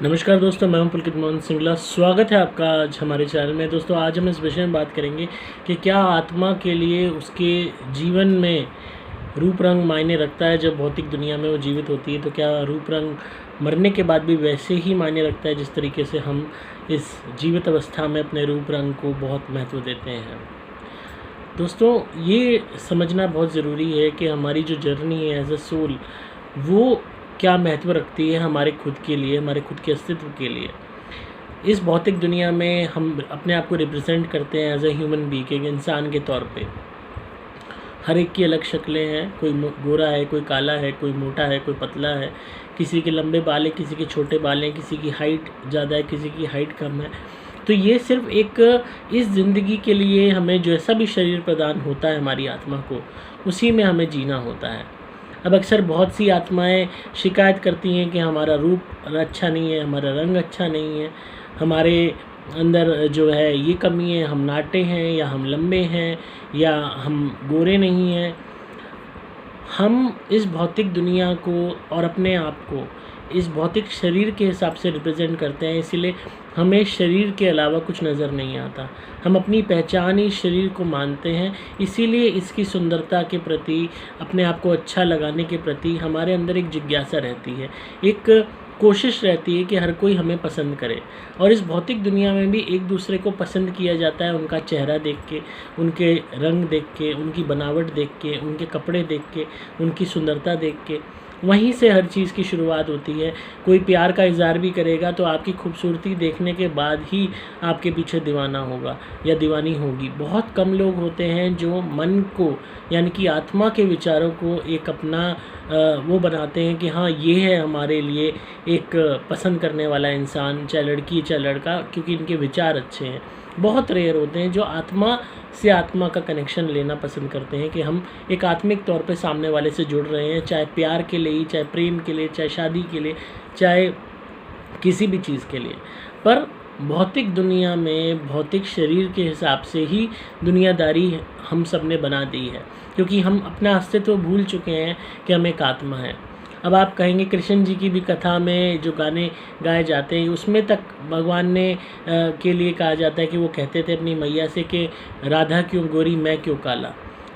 नमस्कार दोस्तों, मैं हूं पुलकित मोहन सिंगला। स्वागत है आपका आज हमारे चैनल में। दोस्तों, आज हम इस विषय में बात करेंगे कि क्या आत्मा के लिए उसके जीवन में रूप रंग मायने रखता है। जब भौतिक दुनिया में वो जीवित होती है तो क्या रूप रंग मरने के बाद भी वैसे ही मायने रखता है जिस तरीके से हम इस जीवित अवस्था में अपने रूप रंग को बहुत महत्व देते हैं। दोस्तों, ये समझना बहुत ज़रूरी है कि हमारी जो जर्नी है एज अ सोल, वो क्या महत्व रखती है हमारे खुद के लिए, हमारे खुद के अस्तित्व के लिए। इस भौतिक दुनिया में हम अपने आप को रिप्रेजेंट करते हैं एज अ ह्यूमन बीइंग, एक इंसान के तौर पे। हर एक की अलग शक्लें हैं, कोई गोरा है, कोई काला है, कोई मोटा है, कोई पतला है, किसी के लंबे बाल हैं, किसी के छोटे बाल हैं, किसी की हाइट ज़्यादा है, किसी की हाइट कम है। तो ये सिर्फ एक इस ज़िंदगी के लिए हमें जैसा भी शरीर प्रदान होता है हमारी आत्मा को, उसी में हमें जीना होता है। अब अक्सर बहुत सी आत्माएं शिकायत करती हैं कि हमारा रूप अच्छा नहीं है, हमारा रंग अच्छा नहीं है, हमारे अंदर जो है ये कमी है, हम नाटे हैं या हम लंबे हैं या हम गोरे नहीं हैं। हम इस भौतिक दुनिया को और अपने आप को इस भौतिक शरीर के हिसाब से रिप्रेजेंट करते हैं, इसीलिए हमें शरीर के अलावा कुछ नज़र नहीं आता। हम अपनी पहचान ही शरीर को मानते हैं, इसीलिए इसकी सुंदरता के प्रति, अपने आप को अच्छा लगाने के प्रति हमारे अंदर एक जिज्ञासा रहती है, एक कोशिश रहती है कि हर कोई हमें पसंद करे। और इस भौतिक दुनिया में भी एक दूसरे को पसंद किया जाता है उनका चेहरा देख के, उनके रंग देख के, उनकी बनावट देख के, उनके कपड़े देख के, उनकी सुंदरता देख के। वहीं से हर चीज़ की शुरुआत होती है। कोई प्यार का इज़हार भी करेगा तो आपकी खूबसूरती देखने के बाद ही आपके पीछे दीवाना होगा या दीवानी होगी। बहुत कम लोग होते हैं जो मन को, यानी कि आत्मा के विचारों को एक अपना वो बनाते हैं कि हाँ, ये है हमारे लिए एक पसंद करने वाला इंसान, चाहे लड़की चाहे लड़का, क्योंकि इनके विचार अच्छे हैं। बहुत रेयर होते हैं जो आत्मा से आत्मा का कनेक्शन लेना पसंद करते हैं कि हम एक आत्मिक तौर पे सामने वाले से जुड़ रहे हैं, चाहे प्यार के लिए, चाहे प्रेम के लिए, चाहे शादी के लिए, चाहे किसी भी चीज़ के लिए। पर भौतिक दुनिया में भौतिक शरीर के हिसाब से ही दुनियादारी हम सब ने बना दी है, क्योंकि हम अपना अस्तित्व भूल चुके हैं कि हम एक आत्मा है। अब आप कहेंगे कृष्ण जी की भी कथा में जो गाने गाए जाते हैं, उसमें तक भगवान ने के लिए कहा जाता है कि वो कहते थे अपनी मैया से कि राधा क्यों गोरी मैं क्यों काला।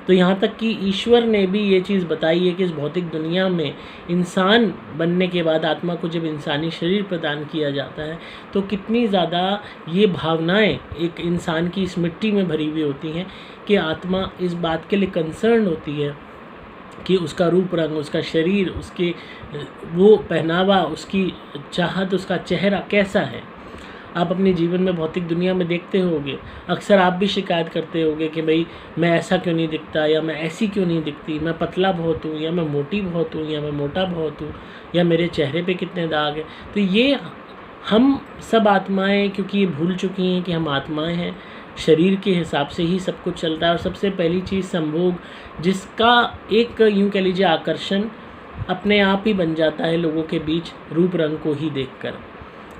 तो यहाँ तक कि ईश्वर ने भी ये चीज़ बताई है कि इस भौतिक दुनिया में इंसान बनने के बाद आत्मा को जब इंसानी शरीर प्रदान किया जाता है तो कितनी ज़्यादा ये भावनाएं एक इंसान की इस मिट्टी में भरी हुई होती हैं कि आत्मा इस बात के लिए कंसर्न होती है कि उसका रूप रंग, उसका शरीर, उसके वो पहनावा, उसकी चाहत, उसका चेहरा कैसा है। आप अपने जीवन में भौतिक दुनिया में देखते होंगे, अक्सर आप भी शिकायत करते होंगे कि भाई मैं ऐसा क्यों नहीं दिखता, या मैं ऐसी क्यों नहीं दिखती, मैं पतला बहुत हूँ, या मैं मोटी बहुत हूँ, या मैं मोटा बहुत हूँ, या मेरे चेहरे पे कितने दाग हैं। तो ये हम सब आत्माएं, क्योंकि ये भूल चुकी हैं कि हम आत्माएं हैं, शरीर के हिसाब से ही सब कुछ चलता है। और सबसे पहली चीज़ संभोग, जिसका एक यूँ कह लीजिए आकर्षण अपने आप ही बन जाता है लोगों के बीच रूप रंग को ही देखकर।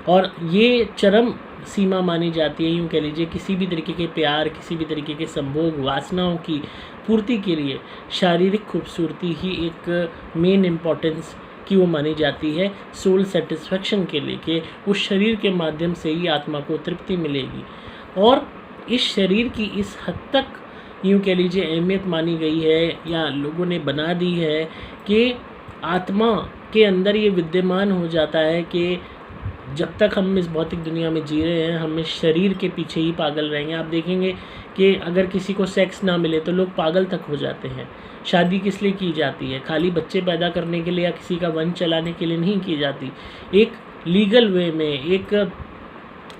और ये चरम सीमा मानी जाती है, यूँ कह लीजिए किसी भी तरीके के प्यार, किसी भी तरीके के संभोग, वासनाओं की पूर्ति के लिए शारीरिक खूबसूरती ही एक मेन इम्पॉर्टेंस की वो मानी जाती है सोल सेटिस्फेक्शन के लिए, कि उस शरीर के माध्यम से ही आत्मा को तृप्ति मिलेगी। और इस शरीर की इस हद तक यूँ कह लीजिए अहमियत मानी गई है या लोगों ने बना दी है कि आत्मा के अंदर ये विद्यमान हो जाता है कि जब तक हम इस भौतिक दुनिया में जी रहे हैं हम इस शरीर के पीछे ही पागल रहेंगे। आप देखेंगे कि अगर किसी को सेक्स ना मिले तो लोग पागल तक हो जाते हैं। शादी किस लिए की जाती है? खाली बच्चे पैदा करने के लिए या किसी का वंश चलाने के लिए नहीं की जाती। एक लीगल वे में, एक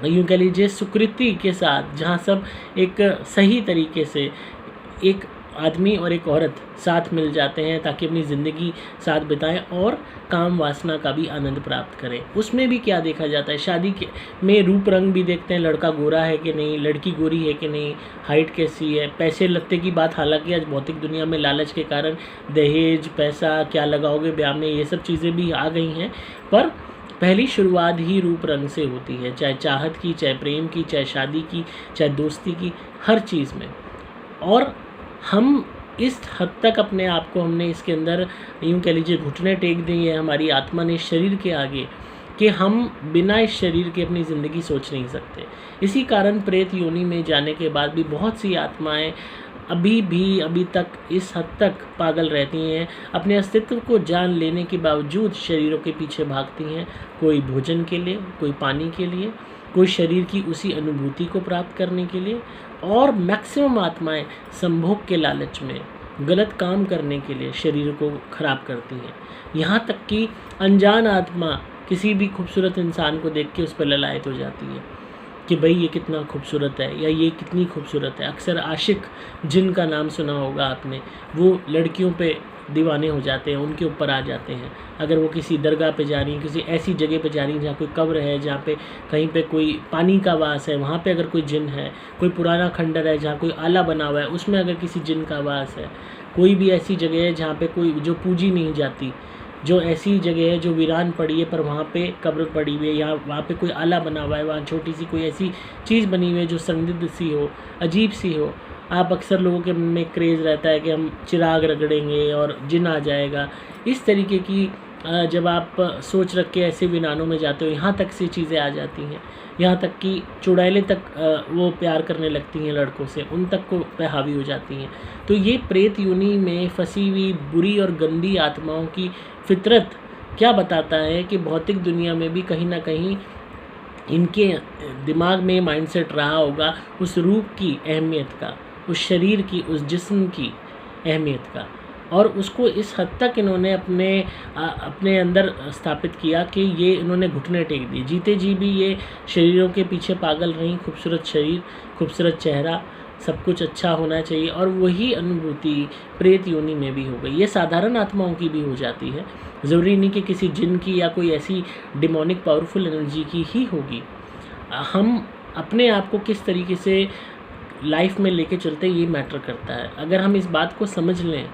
यूँ कह लीजिए सुकृति के साथ, जहाँ सब एक सही तरीके से एक आदमी और एक औरत साथ मिल जाते हैं ताकि अपनी ज़िंदगी साथ बिताएं और काम वासना का भी आनंद प्राप्त करें। उसमें भी क्या देखा जाता है, शादी के में रूप रंग भी देखते हैं, लड़का गोरा है कि नहीं, लड़की गोरी है कि नहीं, हाइट कैसी है, पैसे लत्ते की बात। हालांकि आज भौतिक दुनिया में लालच के कारण दहेज, पैसा क्या लगाओगे ब्याह में, ये सब चीज़ें भी आ गई हैं। पर पहली शुरुआत ही रूप रंग से होती है, चाहे चाहत की, चाहे प्रेम की, चाहे शादी की, चाहे दोस्ती की, हर चीज़ में। और हम इस हद तक अपने आप को हमने इसके अंदर यूँ कह लीजिए घुटने टेक दिए हैं हमारी आत्मा ने शरीर के आगे कि हम बिना इस शरीर के अपनी ज़िंदगी सोच नहीं सकते। इसी कारण प्रेत योनि में जाने के बाद भी बहुत सी आत्माएं अभी तक इस हद तक पागल रहती हैं, अपने अस्तित्व को जान लेने के बावजूद शरीरों के पीछे भागती हैं, कोई भोजन के लिए, कोई पानी के लिए, कोई शरीर की उसी अनुभूति को प्राप्त करने के लिए, और मैक्सिमम आत्माएं संभोग के लालच में गलत काम करने के लिए शरीर को खराब करती हैं। यहाँ तक कि अनजान आत्मा किसी भी खूबसूरत इंसान को देख के उस पर ललायत हो जाती है कि भाई ये कितना खूबसूरत है या ये कितनी खूबसूरत है। अक्सर आशिक जिन का नाम सुना होगा आपने, वो लड़कियों पे दीवाने हो जाते हैं, उनके ऊपर आ जाते हैं। अगर वो किसी दरगाह पे जा रही हैं, किसी ऐसी जगह पे जा रही हैं जहाँ कोई कब्र है, जहाँ पे कहीं पे कोई पानी का वास है, वहाँ पे अगर कोई जिन है, कोई पुराना खंडर है जहाँ कोई आला बना हुआ है, उसमें अगर किसी जिन का वास है, कोई भी ऐसी जगह है जहाँ पे कोई जो पूजी नहीं जाती, जो ऐसी जगह है जो वीरान पड़ी है पर वहाँ पे कब्र पड़ी हुई है, या वहाँ पे कोई आला बना हुआ है, वहाँ छोटी सी कोई ऐसी चीज़ बनी हुई है जो संदिग्ध सी हो, अजीब सी हो, आप अक्सर लोगों के मन में क्रेज़ रहता है कि हम चिराग रगड़ेंगे और जिन आ जाएगा। इस तरीके की जब आप सोच रख के ऐसे वीरानों में जाते हो, यहाँ तक से चीज़ें आ जाती हैं, यहाँ तक कि चुड़ैलें तक वो प्यार करने लगती हैं लड़कों से, उन तक को पे हावी हो जाती हैं। तो ये प्रेत योनि में फंसी हुई बुरी और गंदी आत्माओं की फितरत क्या बताता है कि भौतिक दुनिया में भी कहीं ना कहीं इनके दिमाग में माइंडसेट रहा होगा उस रूप की अहमियत का, उस शरीर की, उस जिस्म की अहमियत का, और उसको इस हद तक इन्होंने अपने अंदर स्थापित किया कि ये इन्होंने घुटने टेक दिए। जीते जी भी ये शरीरों के पीछे पागल रहीं, खूबसूरत शरीर, खूबसूरत चेहरा, सब कुछ अच्छा होना चाहिए, और वही अनुभूति प्रेत योनि में भी हो गई। ये साधारण आत्माओं की भी हो जाती है, ज़रूरी नहीं कि किसी जिन की या कोई ऐसी डिमोनिक पावरफुल एनर्जी की ही होगी। हम अपने आप को किस तरीके से लाइफ में लेके चलते ये मैटर करता है। अगर हम इस बात को समझ लें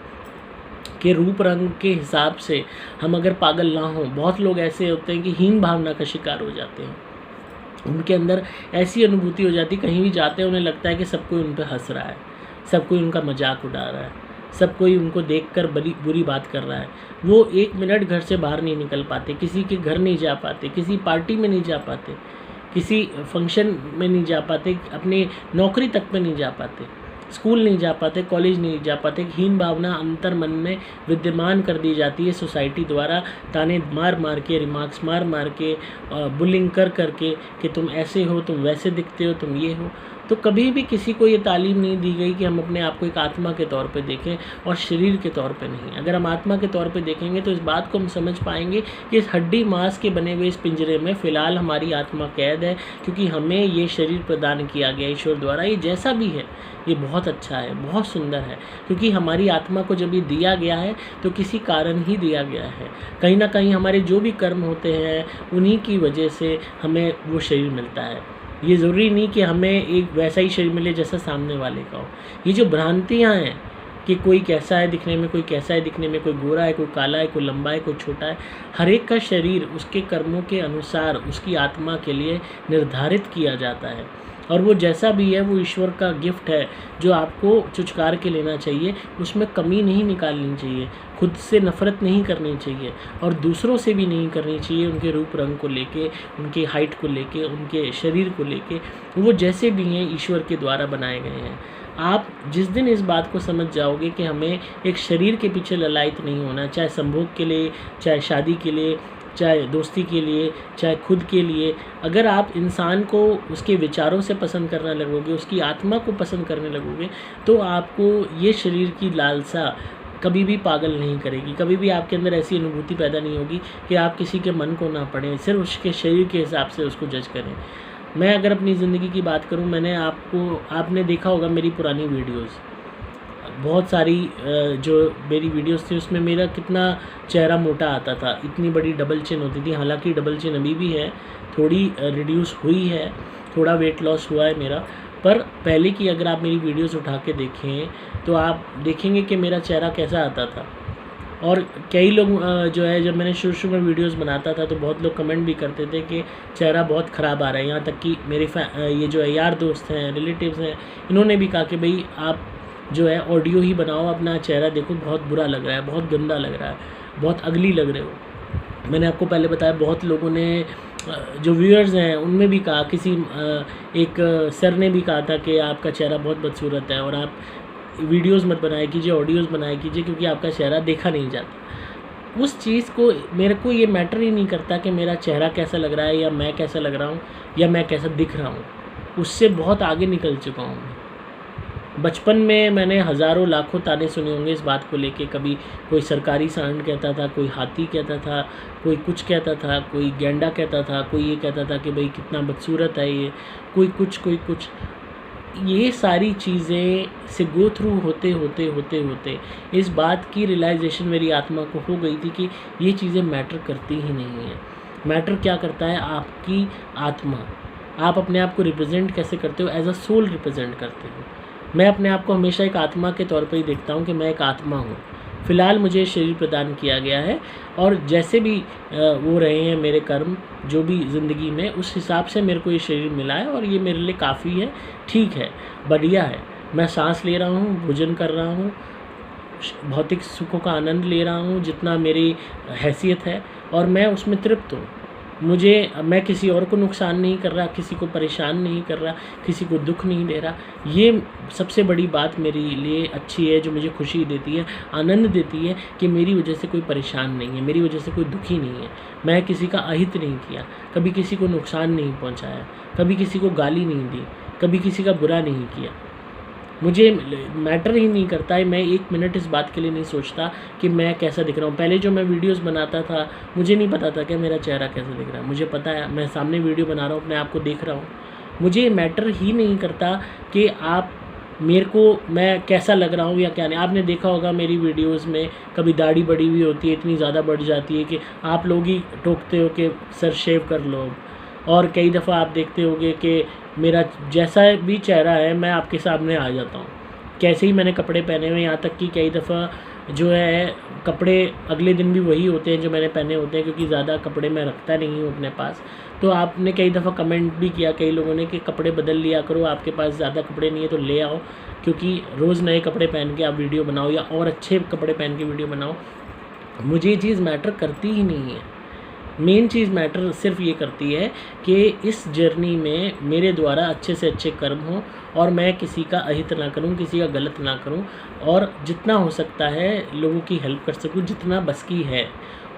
कि रूप रंग के हिसाब से हम अगर पागल ना हों, बहुत लोग ऐसे होते हैं कि हीन भावना का शिकार हो जाते हैं, उनके अंदर ऐसी अनुभूति हो जाती है, कहीं भी जाते हैं उन्हें लगता है कि सब कोई उन पर हंस रहा है, सब कोई उनका मजाक उड़ा रहा है, सब कोई उनको देखकर बुरी बात कर रहा है। वो एक मिनट घर से बाहर नहीं निकल पाते, किसी के घर नहीं जा पाते, किसी पार्टी में नहीं जा पाते, किसी फंक्शन में नहीं जा पाते, अपनी नौकरी तक में नहीं जा पाते, स्कूल नहीं जा पाते, कॉलेज नहीं जा पाते। हीन भावना अंतर मन में विद्यमान कर दी जाती है सोसाइटी द्वारा, ताने मार मार के, रिमार्क्स मार मार के, बुलिंग कर करके कि तुम ऐसे हो, तुम वैसे दिखते हो, तुम ये हो। तो कभी भी किसी को ये तालीम नहीं दी गई कि हम अपने आप को एक आत्मा के तौर पे देखें और शरीर के तौर पे नहीं। अगर हम आत्मा के तौर पे देखेंगे तो इस बात को हम समझ पाएंगे कि इस हड्डी मांस के बने हुए इस पिंजरे में फ़िलहाल हमारी आत्मा कैद है, क्योंकि हमें ये शरीर प्रदान किया गया ईश्वर द्वारा। ये जैसा भी है ये बहुत अच्छा है, बहुत सुंदर है, क्योंकि हमारी आत्मा को जब ये दिया गया है तो किसी कारण ही दिया गया है। कहीं ना कहीं हमारे जो भी कर्म होते हैं उन्हीं की वजह से हमें वो शरीर मिलता है। ये ज़रूरी नहीं कि हमें एक वैसा ही शरीर मिले जैसा सामने वाले का हो। ये जो भ्रांतियाँ हैं कि कोई कैसा है दिखने में, कोई कैसा है दिखने में, कोई गोरा है, कोई काला है, कोई लंबा है, कोई छोटा है, हर एक का शरीर उसके कर्मों के अनुसार उसकी आत्मा के लिए निर्धारित किया जाता है, और वो जैसा भी है वो ईश्वर का गिफ्ट है जो आपको चुचकार के लेना चाहिए। उसमें कमी नहीं निकालनी चाहिए, खुद से नफ़रत नहीं करनी चाहिए, और दूसरों से भी नहीं करनी चाहिए। उनके रूप रंग को लेके, उनके हाइट को लेके, उनके शरीर को लेके, वो जैसे भी हैं ईश्वर के द्वारा बनाए गए हैं। आप जिस दिन इस बात को समझ जाओगे कि हमें एक शरीर के पीछे ललायत नहीं होना, चाहे संभोग के लिए, चाहे शादी के लिए, चाहे दोस्ती के लिए, चाहे खुद के लिए, अगर आप इंसान को उसके विचारों से पसंद करने लगोगे, उसकी आत्मा को पसंद करने लगोगे, तो आपको ये शरीर की लालसा कभी भी पागल नहीं करेगी। कभी भी आपके अंदर ऐसी अनुभूति पैदा नहीं होगी कि आप किसी के मन को ना पढ़ें, सिर्फ उसके शरीर के हिसाब से उसको जज करें। मैं अगर अपनी ज़िंदगी की बात करूं, आपने देखा होगा मेरी पुरानी वीडियोस, बहुत सारी जो मेरी वीडियोस थी उसमें मेरा कितना चेहरा मोटा आता था, इतनी बड़ी डबल चिन होती थी। हालांकि डबल चिन अभी भी है, थोड़ी रिड्यूस हुई है, थोड़ा वेट लॉस हुआ है मेरा, पर पहले की अगर आप मेरी वीडियोस उठा के देखें तो आप देखेंगे कि मेरा चेहरा कैसा आता था। और कई लोग जो है, जब मैंने शुरू में वीडियोस बनाता था तो बहुत लोग कमेंट भी करते थे कि चेहरा बहुत ख़राब आ रहा है। यहाँ तक कि मेरे ये जो है यार दोस्त हैं, रिलेटिव्स हैं, इन्होंने भी कहा कि भाई आप जो है ऑडियो ही बनाओ, अपना चेहरा देखो बहुत बुरा लग रहा है, बहुत गंदा लग रहा है, बहुत अगली लग रहे हो। मैंने आपको पहले बताया, बहुत लोगों ने जो व्यूअर्स हैं उनमें भी कहा, एक सर ने भी कहा था कि आपका चेहरा बहुत बदसूरत है और आप वीडियोस मत बनाया कीजिए, ऑडियोज़ बनाया कीजिए, क्योंकि आपका चेहरा देखा नहीं जाता। उस चीज़ को, मेरे को ये मैटर ही नहीं करता कि मेरा चेहरा कैसा लग रहा है या मैं कैसा लग रहा हूँ या मैं कैसा दिख रहा हूँ, उससे बहुत आगे निकल चुका हूँ मैं। बचपन में मैंने हज़ारों लाखों ताने सुने होंगे इस बात को लेके। कभी कोई सरकारी सांड कहता था, कोई हाथी कहता था, कोई कुछ कहता था, कोई गैंडा कहता था, कोई ये कहता था कि भाई कितना बदसूरत है ये, कोई कुछ। ये सारी चीज़ें से गो थ्रू होते इस बात की रियलाइजेशन मेरी आत्मा को हो गई थी कि ये चीज़ें मैटर करती ही नहीं है। मैटर क्या करता है? आपकी आत्मा। आप अपने आप को रिप्रेजेंट कैसे करते हो? एज अ सोल रिप्रेजेंट करते हो। मैं अपने आप को हमेशा एक आत्मा के तौर पर ही देखता हूँ कि मैं एक आत्मा हूँ। फ़िलहाल मुझे शरीर प्रदान किया गया है और जैसे भी वो रहे हैं मेरे कर्म, जो भी ज़िंदगी में, उस हिसाब से मेरे को ये शरीर मिला है और ये मेरे लिए काफ़ी है, ठीक है, बढ़िया है। मैं सांस ले रहा हूँ, भोजन कर रहा हूँ, भौतिक सुखों का आनंद ले रहा हूँ जितना मेरी हैसियत है, और मैं उसमें तृप्त हूँ। मैं किसी और को नुकसान नहीं कर रहा, किसी को परेशान नहीं कर रहा, किसी को दुख नहीं दे रहा। ये सबसे बड़ी बात मेरे लिए अच्छी है, जो मुझे खुशी देती है, आनंद देती है कि मेरी वजह से कोई परेशान नहीं है, मेरी वजह से कोई दुखी नहीं है। मैं किसी का अहित नहीं किया, कभी किसी को नुकसान नहीं पहुंचाया, कभी किसी को गाली नहीं दी, कभी किसी का बुरा नहीं किया। मुझे मैटर ही नहीं करता है, मैं 1 मिनट इस बात के लिए नहीं सोचता कि मैं कैसा दिख रहा हूँ। पहले जो मैं वीडियोस बनाता था, मुझे नहीं पता था कि मेरा चेहरा कैसा दिख रहा है। मुझे पता है, मैं सामने वीडियो बना रहा हूँ, अपने आप को देख रहा हूँ। मुझे मैटर ही नहीं करता कि मैं कैसा लग रहा हूँ या क्या नहीं। आपने देखा होगा मेरी वीडियोस में कभी दाढ़ी बढ़ी हुई होती है, इतनी ज़्यादा बढ़ जाती है कि आप लोग ही टोकते हो कि सर शेव कर लो, और कई दफ़ा आप देखते होगे कि मेरा जैसा भी चेहरा है मैं आपके सामने आ जाता हूँ, कैसे ही मैंने कपड़े पहने हुए। यहाँ तक कि कई दफ़ा जो है कपड़े अगले दिन भी वही होते हैं जो मैंने पहने होते हैं, क्योंकि ज़्यादा कपड़े मैं रखता नहीं हूँ अपने पास। तो आपने कई दफ़ा कमेंट भी किया कई लोगों ने कि कपड़े बदल लिया करो, आपके पास ज़्यादा कपड़े नहीं है तो ले आओ, क्योंकि रोज़ नए कपड़े पहन के आप वीडियो बनाओ या और अच्छे कपड़े पहन के वीडियो बनाओ। मुझे ये चीज़ मैटर करती ही नहीं है। मेन चीज़ मैटर सिर्फ ये करती है कि इस जर्नी में मेरे द्वारा अच्छे से अच्छे कर्म हों और मैं किसी का अहित ना करूं, किसी का गलत ना करूं, और जितना हो सकता है लोगों की हेल्प कर सकूं, जितना बस की है।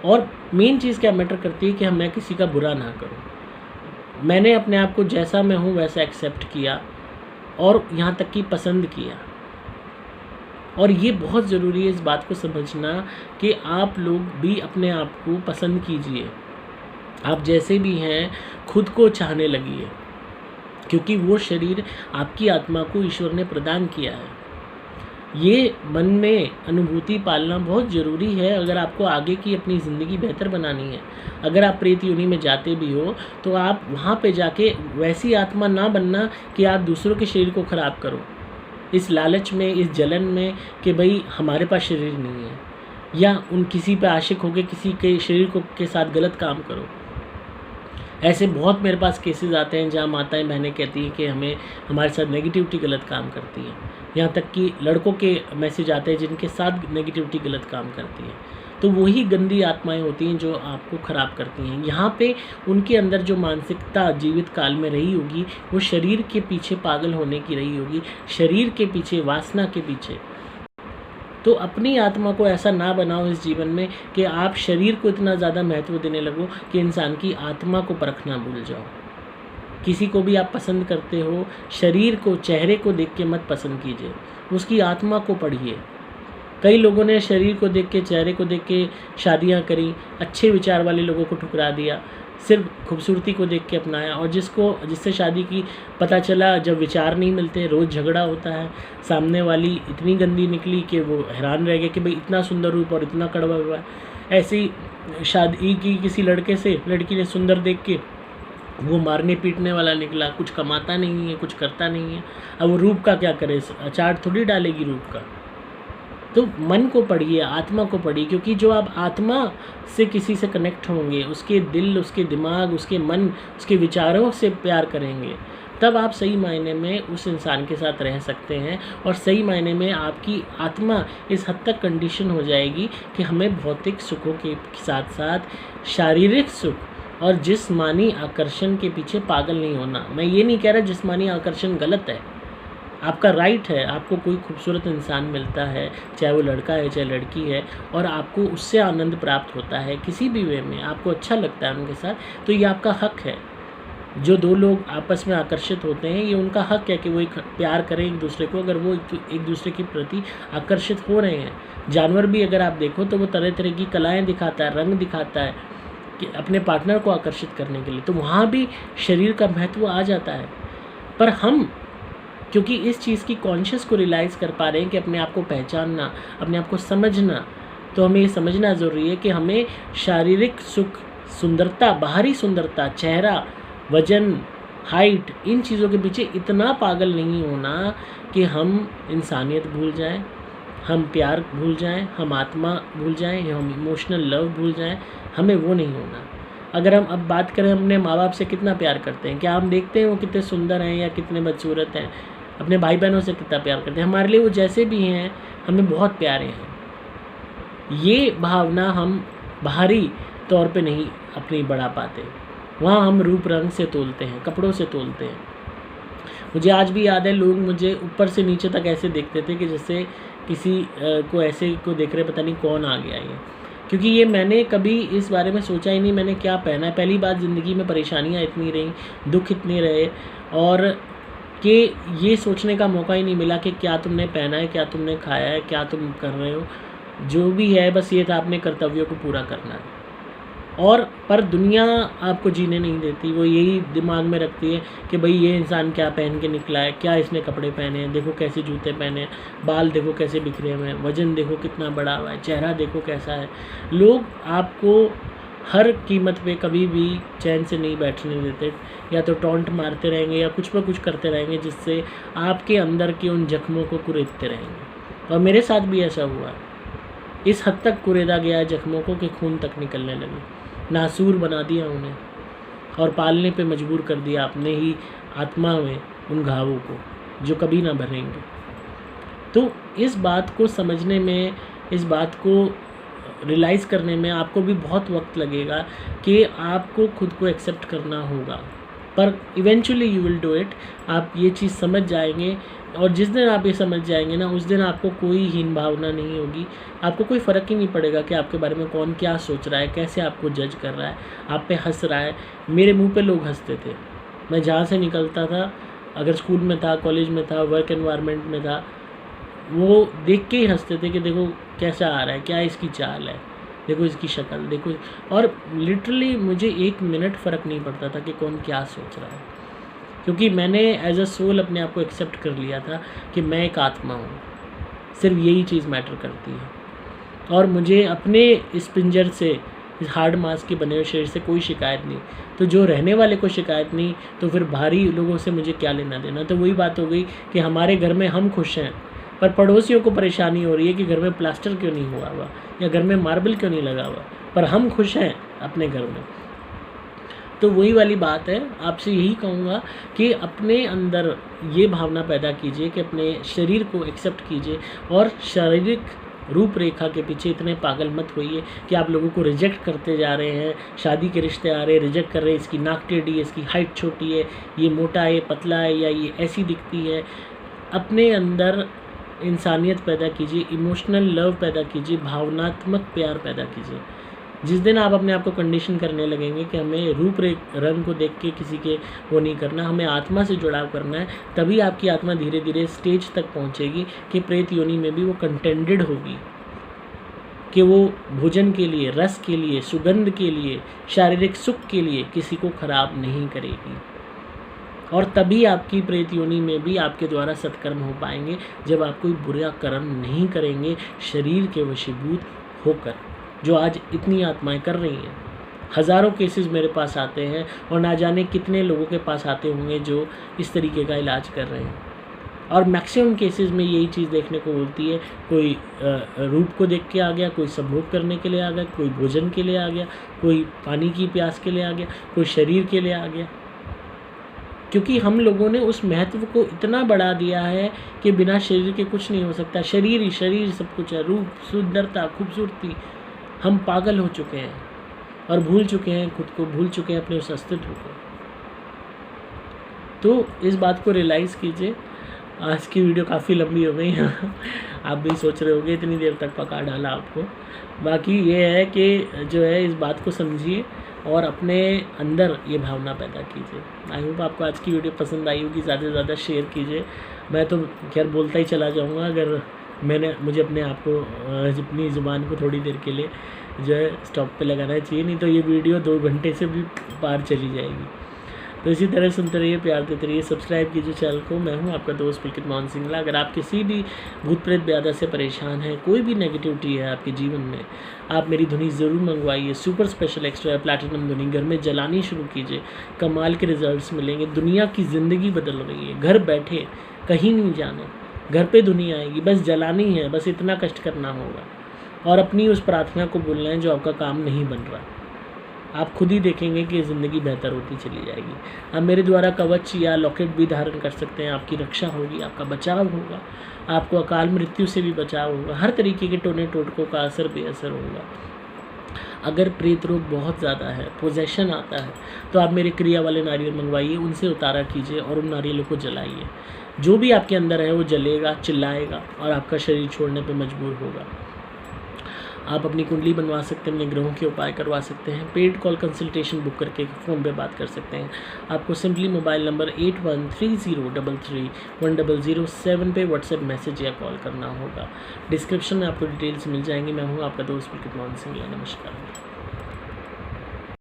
और मेन चीज़ क्या मैटर करती है कि मैं किसी का बुरा ना करूं। मैंने अपने आप को जैसा मैं हूं वैसा एक्सेप्ट किया और यहाँ तक कि पसंद किया। और ये बहुत ज़रूरी है इस बात को समझना कि आप लोग भी अपने आप को पसंद कीजिए। आप जैसे भी हैं खुद को चाहने लगिए, क्योंकि वो शरीर आपकी आत्मा को ईश्वर ने प्रदान किया है। ये मन में अनुभूति पालना बहुत ज़रूरी है अगर आपको आगे की अपनी ज़िंदगी बेहतर बनानी है। अगर आप प्रेत योनि में जाते भी हो तो आप वहाँ पे जाके वैसी आत्मा ना बनना कि आप दूसरों के शरीर को ख़राब करो, इस लालच में, इस जलन में कि भाई हमारे पास शरीर नहीं है, या किसी पे आशिक होकर किसी के शरीर के साथ गलत काम करो। ऐसे बहुत मेरे पास केसेस आते हैं जहाँ माताएं बहनें कहती हैं कि हमारे साथ नेगेटिविटी गलत काम करती है। यहाँ तक कि लड़कों के मैसेज आते हैं जिनके साथ नेगेटिविटी गलत काम करती है। तो वही गंदी आत्माएं होती हैं जो आपको ख़राब करती हैं। यहाँ पे उनके अंदर जो मानसिकता जीवित काल में रही होगी वो शरीर के पीछे पागल होने की रही होगी, शरीर के पीछे, वासना के पीछे। तो अपनी आत्मा को ऐसा ना बनाओ इस जीवन में कि आप शरीर को इतना ज़्यादा महत्व देने लगो कि इंसान की आत्मा को परखना भूल जाओ। किसी को भी आप पसंद करते हो, शरीर को, चेहरे को देख के मत पसंद कीजिए, उसकी आत्मा को पढ़िए। कई लोगों ने शरीर को देख के, चेहरे को देख के शादियाँ करी, अच्छे विचार वाले लोगों को ठुकरा दिया, सिर्फ खूबसूरती को देख के अपनाया, और जिससे शादी की पता चला जब विचार नहीं मिलते, रोज़ झगड़ा होता है, सामने वाली इतनी गंदी निकली कि वो हैरान रह गए कि भाई इतना सुंदर रूप और इतना कड़वा हुआ है। ऐसी शादी की किसी लड़के से, लड़की ने सुंदर देख के वो मारने पीटने वाला निकला, कुछ कमाता नहीं है, कुछ करता नहीं है। अब वो रूप का क्या करे, अचार थोड़ी डालेगी रूप का। तो मन को पढ़िए, आत्मा को पढ़िए, क्योंकि जो आप आत्मा से किसी से कनेक्ट होंगे, उसके दिल, उसके दिमाग, उसके मन, उसके विचारों से प्यार करेंगे, तब आप सही मायने में उस इंसान के साथ रह सकते हैं और सही मायने में आपकी आत्मा इस हद तक कंडीशन हो जाएगी कि हमें भौतिक सुखों के साथ साथ शारीरिक सुख और जिस्मानी आकर्षण के पीछे पागल नहीं होना। मैं ये नहीं कह रहा जिस्मानी आकर्षण गलत है, आपका राइट है। आपको कोई खूबसूरत इंसान मिलता है, चाहे वो लड़का है चाहे लड़की है, और आपको उससे आनंद प्राप्त होता है किसी भी वे में, आपको अच्छा लगता है उनके साथ, तो ये आपका हक है। जो दो लोग आपस में आकर्षित होते हैं, ये उनका हक है कि वो एक प्यार करें एक दूसरे को, अगर वो एक दूसरे के प्रति आकर्षित हो रहे हैं। जानवर भी अगर आप देखो तो वो तरह तरह की कलाएँ दिखाता है, रंग दिखाता है कि अपने पार्टनर को आकर्षित करने के लिए, तो वहाँ भी शरीर का महत्व आ जाता है। पर हम क्योंकि इस चीज़ की कॉन्शियस को रियलाइज़ कर पा रहे हैं कि अपने आप को पहचानना, अपने आप को समझना, तो हमें ये समझना ज़रूरी है कि हमें शारीरिक सुख, सुंदरता, बाहरी सुंदरता, चेहरा, वजन, हाइट, इन चीज़ों के पीछे इतना पागल नहीं होना कि हम इंसानियत भूल जाएं, हम प्यार भूल जाएं, हम आत्मा भूल जाएं, हम इमोशनल लव भूल जाएं। हमें वो नहीं होना। अगर हम अब बात करें अपने माँ बाप से कितना प्यार करते हैं, क्या हम देखते हैं वो कितने सुंदर हैं या कितने बदसूरत हैं? अपने भाई बहनों से कितना प्यार करते हैं? हमारे लिए वो जैसे भी हैं हमें बहुत प्यारे हैं। ये भावना हम बाहरी तौर पे नहीं अपनी बढ़ा पाते, वहाँ हम रूप रंग से तोलते हैं, कपड़ों से तोलते हैं। मुझे आज भी याद है, लोग मुझे ऊपर से नीचे तक ऐसे देखते थे कि जैसे किसी को ऐसे को देख रहे पता नहीं कौन आ गया ये, क्योंकि ये मैंने कभी इस बारे में सोचा ही नहीं मैंने क्या पहना है। पहली बात, ज़िंदगी में परेशानियाँ इतनी रहीं, दुख इतने रहे, और कि ये सोचने का मौका ही नहीं मिला कि क्या तुमने पहना है, क्या तुमने खाया है, क्या तुम कर रहे हो। जो भी है बस ये था अपने कर्तव्यों को पूरा करना है। और पर दुनिया आपको जीने नहीं देती, वो यही दिमाग में रखती है कि भाई ये इंसान क्या पहन के निकला है, क्या इसने कपड़े पहने हैं, देखो कैसे जूते पहने हैं, बाल देखो कैसे बिखरे हुए हैं, वज़न देखो कितना बड़ा हुआ है, चेहरा देखो कैसा है। लोग आपको हर कीमत पे कभी भी चैन से नहीं बैठने देते, या तो टॉन्ट मारते रहेंगे या कुछ पर कुछ करते रहेंगे जिससे आपके अंदर के उन जख्मों को कुरेदते रहेंगे। और मेरे साथ भी ऐसा हुआ है, इस हद तक कुरेदा गया है जख्मों को कि खून तक निकलने लगे, नासूर बना दिया उन्हें और पालने पे मजबूर कर दिया अपने ही आत्मा में उन घावों को जो कभी ना भरेंगे। तो इस बात को समझने में, इस बात को रियलाइज़ करने में आपको भी बहुत वक्त लगेगा कि आपको खुद को एक्सेप्ट करना होगा, पर eventually you will do it. आप ये चीज़ समझ जाएंगे, और जिस दिन आप ये समझ जाएंगे ना, उस दिन आपको कोई हीन भावना नहीं होगी। आपको कोई फ़र्क ही नहीं पड़ेगा कि आपके बारे में कौन क्या सोच रहा है, कैसे आपको जज कर रहा है, आप पे हंस रहा है। मेरे मुंह पे लोग हंसते थे, मैं जहाँ से निकलता था, अगर स्कूल में था, कॉलेज में था, वर्क एनवायरनमेंट में था, वो देख के ही हंसते थे कि देखो कैसा आ रहा है, क्या इसकी चाल है, देखो इसकी शक्ल देखो। और लिटरली मुझे 1 मिनट फ़र्क नहीं पड़ता था कि कौन क्या सोच रहा है, क्योंकि मैंने एज अ सोल अपने आप को एक्सेप्ट कर लिया था कि मैं एक आत्मा हूँ, सिर्फ यही चीज़ मैटर करती है। और मुझे अपने इस पिंजर से, इस हार्ड मास के बने हुए शरीर से कोई शिकायत नहीं। तो जो रहने वाले को शिकायत नहीं, तो फिर बाहरी लोगों से मुझे क्या लेना देना। तो वही बात हो गई कि हमारे घर में हम खुश हैं, पर पड़ोसियों को परेशानी हो रही है कि घर में प्लास्टर क्यों नहीं हुआ हुआ, या घर में मार्बल क्यों नहीं लगा हुआ, पर हम खुश हैं अपने घर में। तो वही वाली बात है, आपसे यही कहूँगा कि अपने अंदर ये भावना पैदा कीजिए कि अपने शरीर को एक्सेप्ट कीजिए, और शारीरिक रूपरेखा के पीछे इतने पागल मत होइए कि आप लोगों को रिजेक्ट करते जा रहे हैं। शादी के रिश्ते आ रहे हैं, रिजेक्ट कर रहे हैं, इसकी नाक टेढ़ी है, इसकी हाइट छोटी है, ये मोटा है, पतला है, या ये ऐसी दिखती है। अपने अंदर इंसानियत पैदा कीजिए, इमोशनल लव पैदा कीजिए, भावनात्मक प्यार पैदा कीजिए। जिस दिन आप अपने आप को कंडीशन करने लगेंगे कि हमें रूप रंग को देख के किसी के वो नहीं करना, हमें आत्मा से जुड़ाव करना है, तभी आपकी आत्मा धीरे धीरे स्टेज तक पहुंचेगी कि प्रेत योनि में भी वो कंटेंटेड होगी, कि वो भोजन के लिए, रस के लिए, सुगंध के लिए, शारीरिक सुख के लिए किसी को खराब नहीं करेगी। और तभी आपकी प्रेत योनि में भी आपके द्वारा सत्कर्म हो पाएंगे, जब आप कोई बुरा कर्म नहीं करेंगे शरीर के वशीभूत होकर, जो आज इतनी आत्माएं कर रही हैं। हज़ारों केसेस मेरे पास आते हैं, और ना जाने कितने लोगों के पास आते होंगे जो इस तरीके का इलाज कर रहे हैं। और मैक्सिमम केसेस में यही चीज़ देखने को मिलती है, कोई रूप को देख के आ गया, कोई संभोग करने के लिए आ गया, कोई भोजन के लिए आ गया, कोई पानी की प्यास के लिए आ गया, कोई शरीर के लिए आ गया। क्योंकि हम लोगों ने उस महत्व को इतना बढ़ा दिया है कि बिना शरीर के कुछ नहीं हो सकता। शरीर ही शरीर सब कुछ है, रूप, सुंदरता, खूबसूरती। हम पागल हो चुके हैं और भूल चुके हैं खुद को, भूल चुके हैं अपने उस अस्तित्व को। तो इस बात को रियलाइज़ कीजिए। आज की वीडियो काफ़ी लंबी हो गई आप भी सोच रहे होंगे इतनी देर तक पका डाला आपको। बाकी ये है कि जो है इस बात को समझिए और अपने अंदर ये भावना पैदा कीजिए। आई होप आपको आज की वीडियो पसंद आई होगी। ज़्यादा से ज़्यादा शेयर कीजिए। मैं तो खैर बोलता ही चला जाऊँगा, अगर मुझे अपने आप को अपनी ज़ुबान को थोड़ी देर के लिए जो है स्टॉप पे लगाना चाहिए, नहीं तो ये वीडियो 2 घंटे से भी पार चली जाएगी। तो इसी तरह सुनते रहिए, प्यार देते रहिए, सब्सक्राइब कीजिए चैनल को। मैं हूं आपका दोस्त पुलकित मोहन सिंगला। अगर आप किसी भी भूत प्रेत ब्यादा से परेशान हैं, कोई भी नेगेटिविटी है आपके जीवन में, आप मेरी धुनी ज़रूर मंगवाइए। सुपर स्पेशल एक्स्ट्रा प्लैटिनम धुनी घर में जलानी शुरू कीजिए, कमाल के रिजल्ट्स मिलेंगे। दुनिया की ज़िंदगी बदल रही है, घर बैठे, कहीं नहीं जाना, घर पे दुनिया आएगी, बस जलानी है, बस इतना कष्ट करना होगा और अपनी उस प्रार्थना को बोलना है जो आपका काम नहीं बन रहा। आप खुद ही देखेंगे कि ज़िंदगी बेहतर होती चली जाएगी। आप मेरे द्वारा कवच या लॉकेट भी धारण कर सकते हैं। आपकी रक्षा होगी, आपका बचाव होगा, आपको अकाल मृत्यु से भी बचाव होगा। हर तरीके के टोने टोटकों का असर बेअसर होगा। अगर प्रेत रोग बहुत ज़्यादा है, पोजेशन आता है, तो आप मेरे क्रिया वाले नारियल मंगवाइए, उनसे उतारा कीजिए और उन नारियलों को जलाइए। जो भी आपके अंदर है वो जलेगा, चिल्लाएगा और आपका शरीर छोड़ने पर मजबूर होगा। आप अपनी कुंडली बनवा सकते हैं, अपने ग्रहों के उपाय करवा सकते हैं। पेड कॉल कंसल्टेशन बुक करके फ़ोन पे बात कर सकते हैं। आपको सिंपली मोबाइल नंबर 8130331007 पे व्हाट्सएप मैसेज या कॉल करना होगा। डिस्क्रिप्शन में आपको डिटेल्स मिल जाएंगी। मैं हूँ आपका दोस्त पुलकित मोहन सिंगला। नमस्कार।